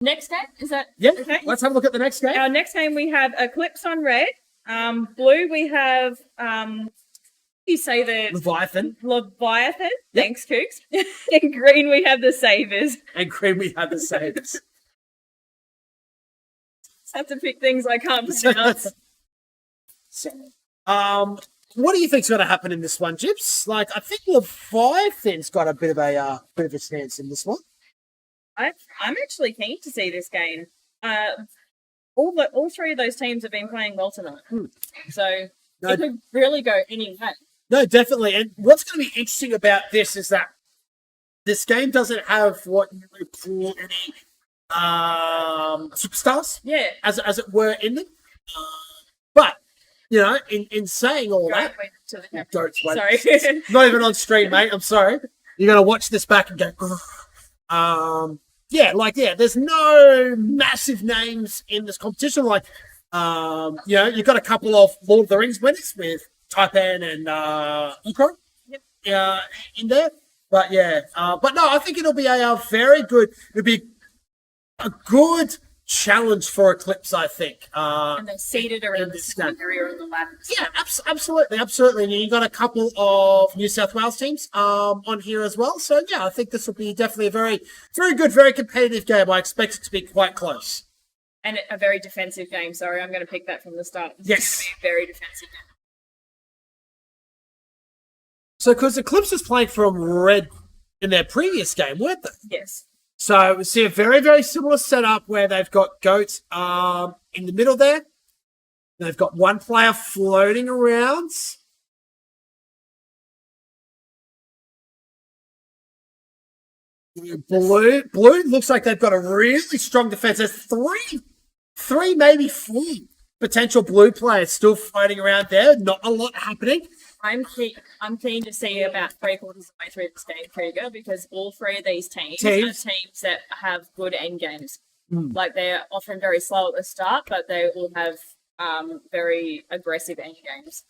Next game, is that okay? Let's have a look at the next game. Our next game we have Eclipse on red. Blue we have you say the Leviathan. Yep. Thanks, Kooks. In green we have the Sabers. And green we have the Sabers. Have to pick things I can't pronounce. What do you think's going to happen in this one, Jips? Like, I think Leviathan's got a bit of a chance in this one. I'm actually keen to see this game. All three of those teams have been playing well tonight, so it could really go any way. No, definitely. And what's going to be interesting about this is that this game doesn't have what you would call any superstars, as it were, in them. But you know, in saying all that, sorry, not even on stream, mate. I'm sorry. You're gonna watch this back and go, there's no massive names in this competition. Like, you've got a couple of Lord of the Rings winners with Taipan and Ukro in there. But no, I think it'll be a very good. It'll be a good challenge for Eclipse, I think. And they're seated around the area on the ladders. Yeah, absolutely. And you've got a couple of New South Wales teams on here as well. So, yeah, I think this will be definitely a very, very good, very competitive game. I expect it to be quite close. And a very defensive game. Sorry, I'm going to pick that from the start. It's yes. going to be a very defensive game. So, because Eclipse was playing from red in their previous game, weren't they? Yes. So we see a very, very similar setup where they've got Goat in the middle there. They've got one player floating around. Blue looks like they've got a really strong defense. There's three, maybe four potential blue players still floating around there. Not a lot happening. I'm keen to see about 3/4 of the way through this game, Krieger, because all three of these teams are teams that have good end games. Like, they're often very slow at the start, but they all have very aggressive end games.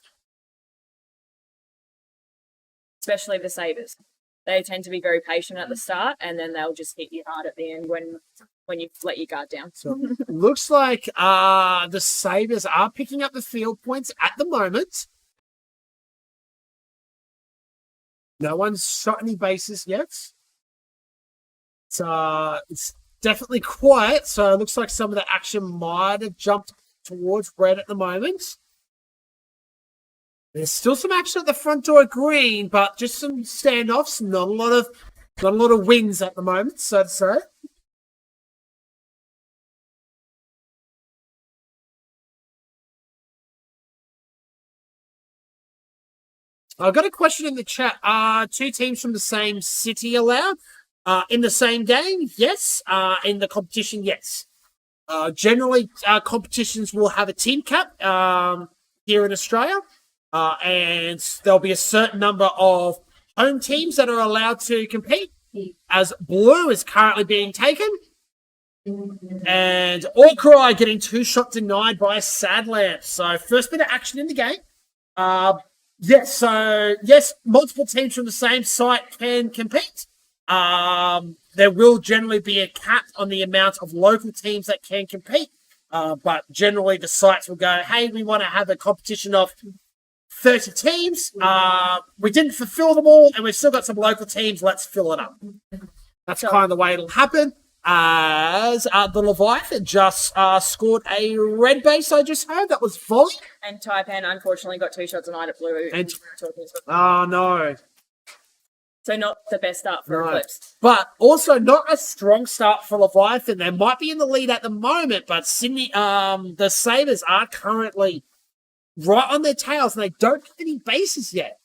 Especially the Sabers. They tend to be very patient at the start, and then they'll just hit you hard at the end when you let your guard down. So, looks like the Sabers are picking up the field points at the moment. No one's shot any bases yet. It's definitely quiet, so it looks like some of the action might have jumped towards red at the moment. There's still some action at the front door of green, but just some standoffs. Not a lot of wins at the moment, so to say. I've got a question in the chat. Are two teams from the same city allowed? In the same game? Yes. In the competition? Yes. Generally, competitions will have a team cap here in Australia. And there'll be a certain number of home teams that are allowed to compete, as blue is currently being taken. And Allcry getting 2-shot denied by Sadlamp. So, first bit of action in the game. Yes, multiple teams from the same site can compete. There will generally be a cap on the amount of local teams that can compete. But generally the sites will go, hey, we want to have a competition of 30 teams. We didn't fulfill them all, and we've still got some local teams. Let's fill it up. That's kind of the way it'll happen. As the Leviathan just scored a red base, I just heard. That was volley. And Taipan unfortunately got 2 shots tonight at blue. Oh, no. So not the best start for Eclipse. But also not a strong start for Leviathan. They might be in the lead at the moment, but Sydney, the Sabers are currently right on their tails, and they don't have any bases yet.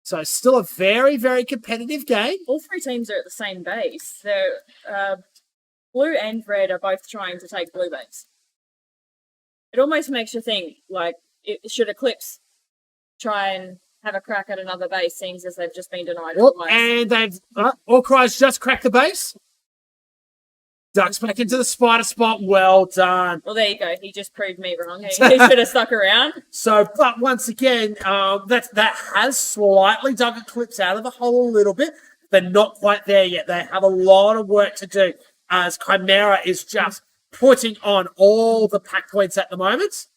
So still a very, very competitive game. All three teams are at the same base. So blue and red are both trying to take blue base. It almost makes you think, like, should Eclipse try and have a crack at another base, seeing as they've just been denied. And they've Allcry's just cracked the base. Ducks back into the spider spot. Well done. Well, there you go. He just proved me wrong. He should have stuck around. So, but once again, that has slightly dug Eclipse out of the hole a little bit. They're not quite there yet. They have a lot of work to do. as Chimera is just putting on all the pack points at the moment.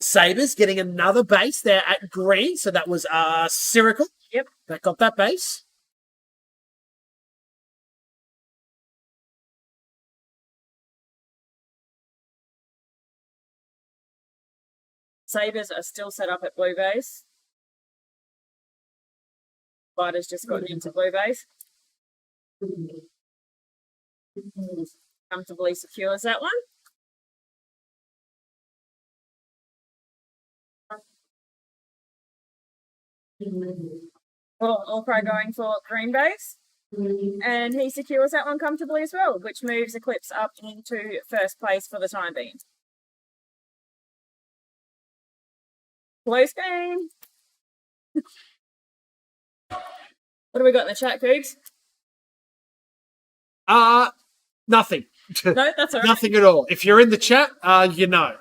Sabers getting another base there at green. So that was Sirical. Yep. That got that base. Sabers are still set up at blue base. Spider's just gotten into blue base. Comfortably secures that one. Allcry going for green base. And he secures that one comfortably as well, which moves Eclipse up into first place for the time being. Close game. What do we got in the chat, Cougs? Nothing. No, that's all right. Nothing at all. If you're in the chat, you know.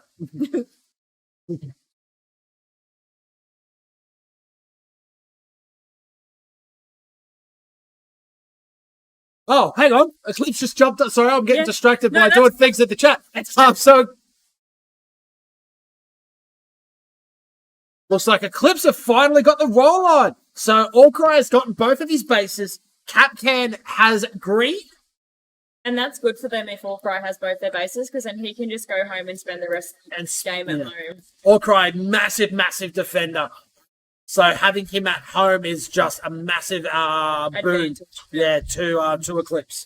Oh, hang on. Eclipse just jumped up. Sorry, I'm getting distracted by doing things in the chat. So looks like Eclipse have finally got the roll on. So Allcry has gotten both of his bases. Capcan has green. And that's good for them if Allcry has both their bases, because then he can just go home and spend the rest of the game at home. Allcry, massive defender. So having him at home is just a massive boon. Yeah, to Eclipse.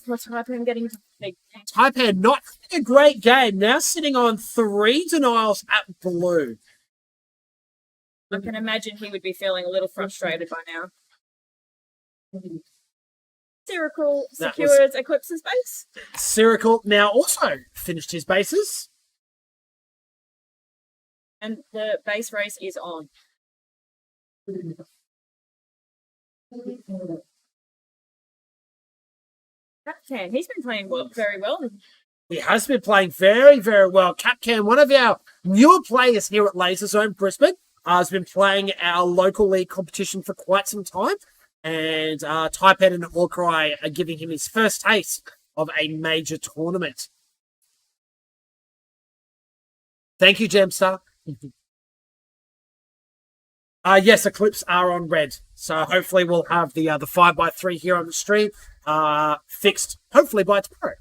What's Taipan getting? Taipan not a great game. Now sitting on 3 denials at blue. I can imagine he would be feeling a little frustrated by now. Sirical secures Eclipse's base. Sirical now also finished his bases. And the base race is on. Capcan, he's been playing very well. He has been playing very well. Capcan, one of our newer players here at Laser Zone Brisbane, has been playing our local league competition for quite some time. And Taipan and Allcry are giving him his first taste of a major tournament. Thank you, Gemstar. Yes, Eclipse are on red. So hopefully we'll have the 5x3 here on the stream fixed, hopefully by tomorrow.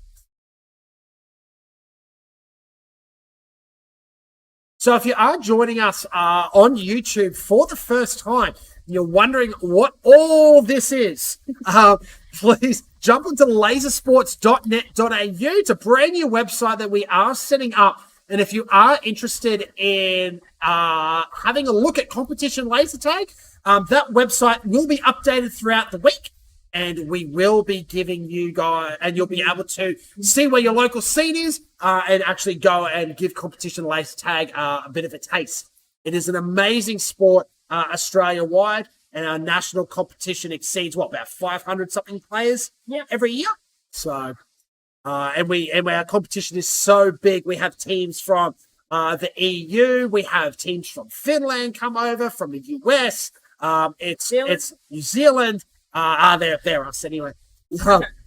So if you are joining us on YouTube for the first time, you're wondering what all this is, please jump onto lasersports.net.au. It's a brand new website that we are setting up. And if you are interested in having a look at competition laser tag, that website will be updated throughout the week. And we will be giving you guys, and you'll be able to see where your local scene is and actually go and give competition laser tag a bit of a taste. It is an amazing sport Australia-wide, and our national competition exceeds, about 500-something players every year? So... and our competition is so big. We have teams from the EU. We have teams from Finland come over, from the US. It's New Zealand. They're us anyway.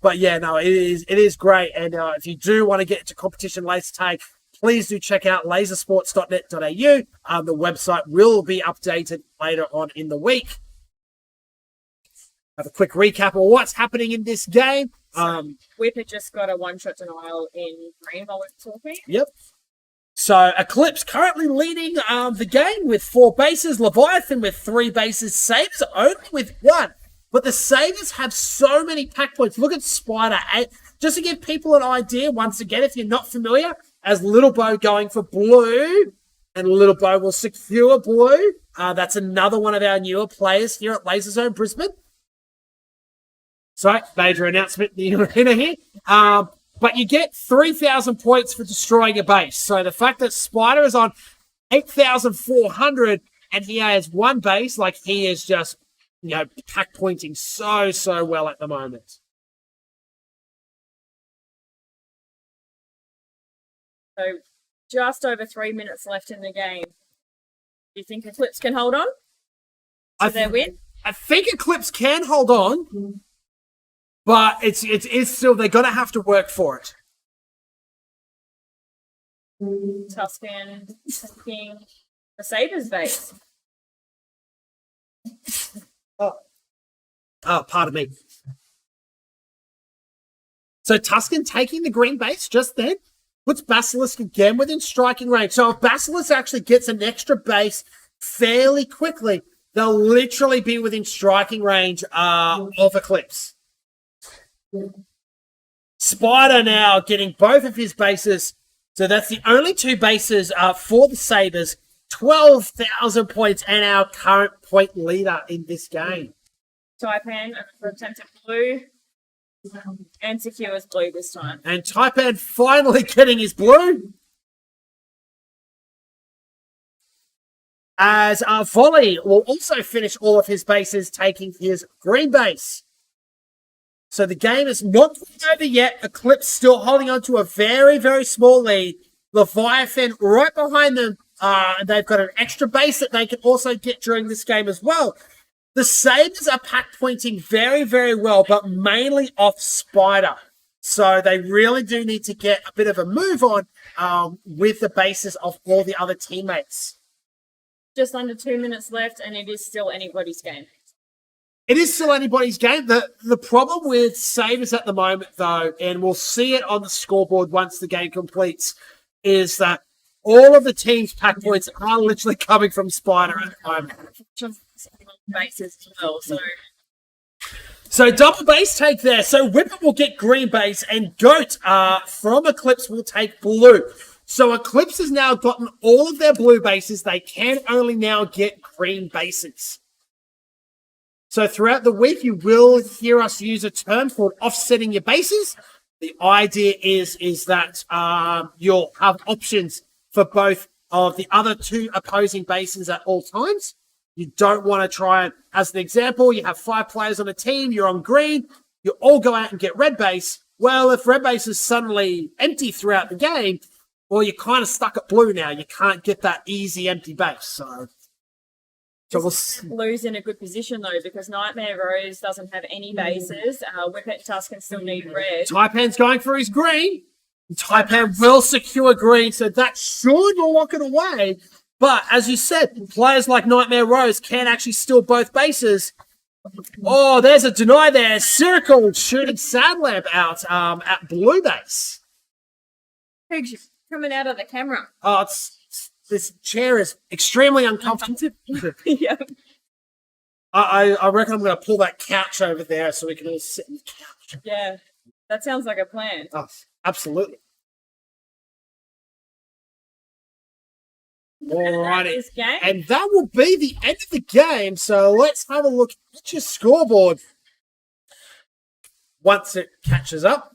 But yeah, no, it is great. And if you do want to get into competition laser tag, please do check out lasersports.net.au. The website will be updated later on in the week. Have a quick recap of what's happening in this game. Whip had just got a one-shot denial in green while we're talking. Yep. So Eclipse currently leading the game with 4 bases. Leviathan with 3 bases. Sabers only with 1. But the Sabers have so many pack points. Look at Spider. Just to give people an idea, once again, if you're not familiar, as Little Bow going for blue, and Little Bow will secure blue. That's another one of our newer players here at Laser Zone Brisbane. Sorry, major announcement in here. But you get 3,000 points for destroying a base. So the fact that Spider is on 8,400 and he has 1 base, he is just, pack pointing so well at the moment. So just over 3 minutes left in the game. Do you think Eclipse can hold on to their win? I think Eclipse can hold on. But it's still, they're going to have to work for it. Tuscan taking the Sabers base. Oh, pardon me. So Tuscan taking the green base just then puts Basilisk again within striking range. So if Basilisk actually gets an extra base fairly quickly, they'll literally be within striking range of Eclipse. Spider now getting both of his bases. So that's the only two bases for the Sabers. 12,000 points and our current point leader in this game. Taipan attempted blue and secures blue this time. And Taipan finally getting his blue. As Volley will also finish all of his bases, taking his green base. So the game is not over yet. Eclipse still holding on to a very, very small lead. Leviathan right behind them. They've got an extra base that they can also get during this game as well. The Sabers are pack pointing very, very well, but mainly off Spider. So they really do need to get a bit of a move on with the bases of all the other teammates. Just under 2 minutes left, and it is still anybody's game. It is still anybody's game. The problem with Sabers at the moment, though, and we'll see it on the scoreboard once the game completes, is that all of the team's pack points are literally coming from Spider at the moment. Bases as well, So double base take there. So Whipper will get green base, and Goat from Eclipse will take blue. So Eclipse has now gotten all of their blue bases. They can only now get green bases. So throughout the week, you will hear us use a term called offsetting your bases. The idea is that you'll have options for both of the other two opposing bases at all times. You don't want to try and, as an example, you have 5 players on a team, you're on green, you all go out and get red base. Well, if red base is suddenly empty throughout the game, well, you're kind of stuck at blue now. You can't get that easy empty base. So Blue's in a good position, though, because Nightmare Rose doesn't have any bases. Whippet and Tuscan still need red. Taipan's going for his green. Taipan will secure green, so that should lock it away. But as you said, players like Nightmare Rose can actually steal both bases. Oh, there's a deny there. Circle shooting Sadlamp out at blue base. Who's coming out of the camera? Oh, this chair is extremely uncomfortable. Yeah. I reckon I'm going to pull that couch over there so we can all sit on the couch. Yeah, that sounds like a plan. Oh, absolutely. Alrighty. And that will be the end of the game. So let's have a look at your scoreboard once it catches up.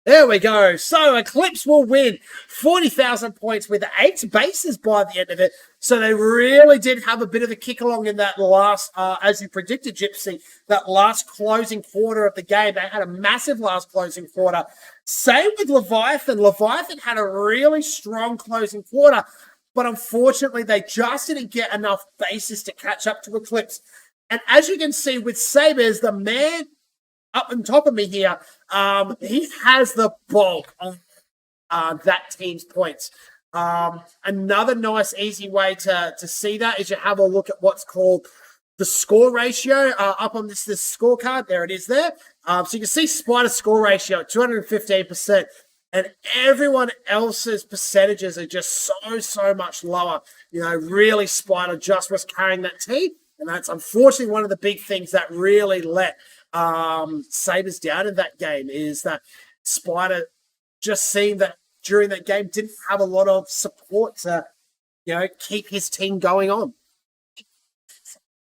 There we go. So Eclipse will win 40,000 points with 8 bases by the end of it. So they really did have a bit of a kick along in that last, as you predicted, Gypsy, that last closing quarter of the game. They had a massive last closing quarter. Same with Leviathan. Leviathan had a really strong closing quarter, but unfortunately they just didn't get enough bases to catch up to Eclipse. And as you can see with Sabers, the man up on top of me here, he has the bulk of that team's points. Another nice, easy way to see that is you have a look at what's called the score ratio up on this scorecard. There it is there. So you can see Spider's score ratio at 215%, and everyone else's percentages are just so much lower. You know, really Spider just was carrying that team, and that's unfortunately one of the big things that really let Sabers down in that game, is that Spider just seemed that during that game didn't have a lot of support to, you know, keep his team going on.